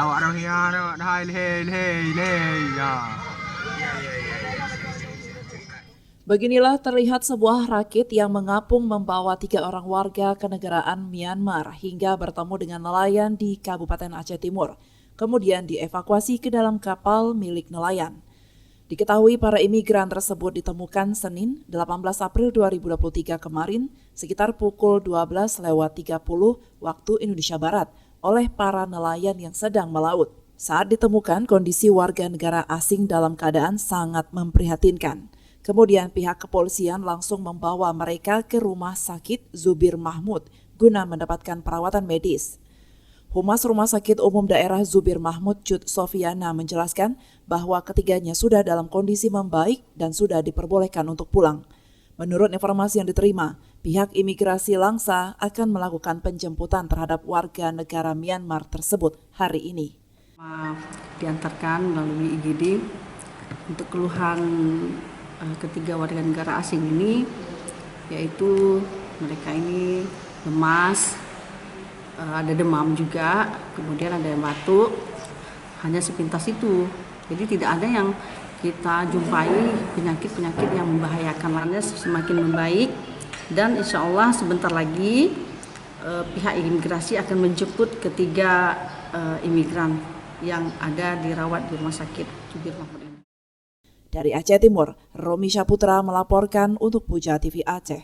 orang yang dah ya. Beginilah terlihat sebuah rakit yang mengapung membawa 3 orang warga kenegaraan Myanmar hingga bertemu dengan nelayan di Kabupaten Aceh Timur, kemudian dievakuasi ke dalam kapal milik nelayan. Diketahui para imigran tersebut ditemukan Senin 18 April 2023 kemarin sekitar pukul 12.30 waktu Indonesia Barat oleh para nelayan yang sedang melaut. Saat ditemukan, kondisi warga negara asing dalam keadaan sangat memprihatinkan. Kemudian pihak kepolisian langsung membawa mereka ke Rumah Sakit Zubir Mahmud guna mendapatkan perawatan medis. Humas Rumah Sakit Umum Daerah Zubir Mahmud Cut Sofiana menjelaskan bahwa ketiganya sudah dalam kondisi membaik dan sudah diperbolehkan untuk pulang. Menurut informasi yang diterima, pihak imigrasi Langsa akan melakukan penjemputan terhadap warga negara Myanmar tersebut hari ini. Diantarkan melalui IGD untuk keluhan ketiga warga negara asing ini, yaitu mereka ini lemas, ada demam juga, kemudian ada yang batuk, hanya sepintas itu. Jadi tidak ada yang kita jumpai penyakit-penyakit yang membahayakan, lainnya semakin membaik, dan insya Allah sebentar lagi pihak imigrasi akan menjemput ketiga imigran yang ada dirawat di Rumah Sakit Zubir Mahmud ini. Dari Aceh Timur, Romi Syaputra melaporkan untuk Puja TV Aceh.